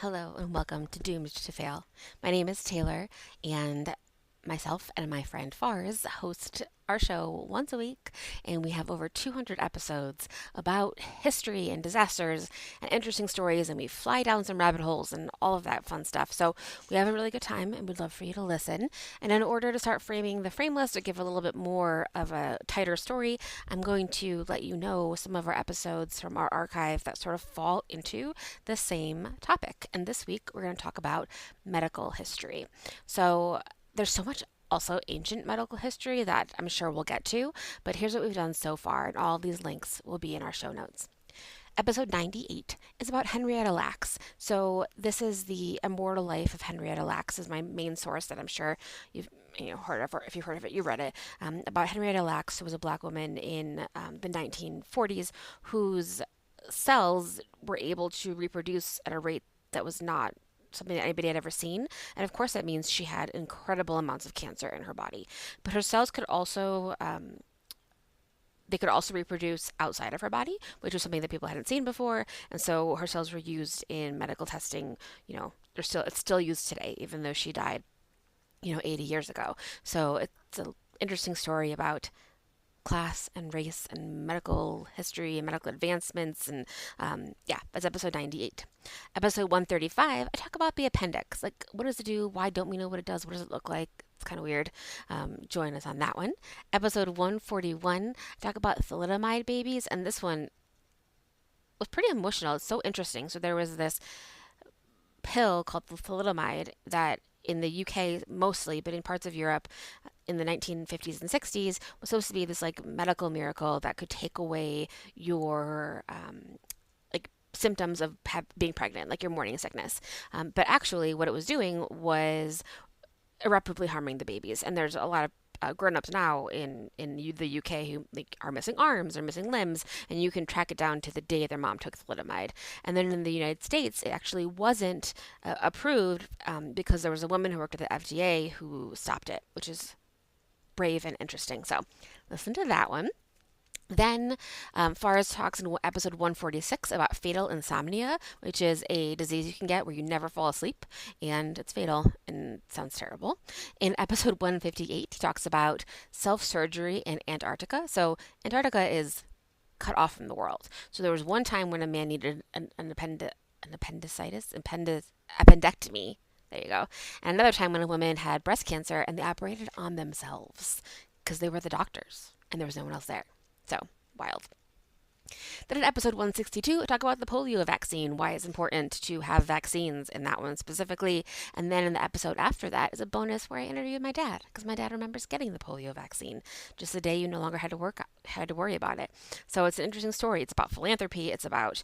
Hello and welcome to Doomed to Fail. My name is Taylor, and myself and my friend Fars host our show once a week, and we have over 200 episodes about history and disasters and interesting stories, and we fly down some rabbit holes and all of that fun stuff. So we have a really good time, and we'd love for you to listen. And in order to start framing the frame list or give a little bit more of a tighter story, I'm going to let you know some of our episodes from our archive that sort of fall into the same topic. And this week, we're going to talk about medical history. So there's so much also ancient medical history that I'm sure we'll get to, but here's what we've done so far, and all these links will be in our show notes. Episode 98 is about Henrietta Lacks. So this is the immortal life of Henrietta Lacks is my main source that I'm sure you've heard of, or if you've heard of it, you read it. About Henrietta Lacks, who was a black woman in the 1940s, whose cells were able to reproduce at a rate that was not something that anybody had ever seen. And of course, that means she had incredible amounts of cancer in her body. But her cells could also they could also reproduce outside of her body, which was something that people hadn't seen before. And so her cells were used in medical testing. It's still used today, even though she died, 80 years ago. So it's an interesting story about class and race and medical history and medical advancements. And that's episode 98. Episode 135, I talk about the appendix. Like, what does it do? Why don't we know what it does? What does it look like? It's kind of weird. Join us on that one. Episode 141, I talk about thalidomide babies. And this one was pretty emotional. It's so interesting. So there was this pill called the thalidomide that in the UK mostly, but in parts of Europe in the 1950s and 60s was supposed to be this like medical miracle that could take away your symptoms of being pregnant, like your morning sickness. But actually what it was doing was irreparably harming the babies. And there's a lot of grown-ups now in the UK who are missing arms or missing limbs, and you can track it down to the day their mom took thalidomide. And then in the United States, it actually wasn't approved because there was a woman who worked at the FDA who stopped it, which is brave and interesting. So listen to that one. Then Faraz talks in episode 146 about fatal insomnia, which is a disease you can get where you never fall asleep, and it's fatal and sounds terrible. In episode 158, he talks about self-surgery in Antarctica. So Antarctica is cut off from the world. So there was one time when a man needed an appendectomy. There you go. And another time when a woman had breast cancer and they operated on themselves because they were the doctors and there was no one else there. So, wild. Then in episode 162, I talk about the polio vaccine, why it's important to have vaccines in that one specifically. And then in the episode after that is a bonus where I interviewed my dad, because my dad remembers getting the polio vaccine just the day you no longer had to worry about it. So it's an interesting story. It's about philanthropy. It's about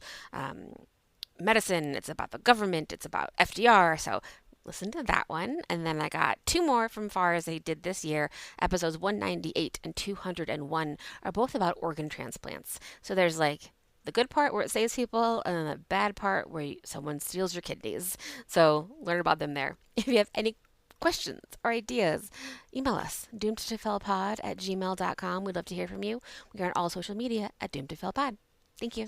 medicine. It's about the government. It's about FDR. So listen to that one. And then I got two more from Fars that he did this year. Episodes 198 and 201 are both about organ transplants. So there's like the good part where it saves people, and then the bad part where someone steals your kidneys. So learn about them there. If you have any questions or ideas, email us, doomedtofailpod@gmail.com. We'd love to hear from you. We are on all social media at doomedtofailpod. Thank you.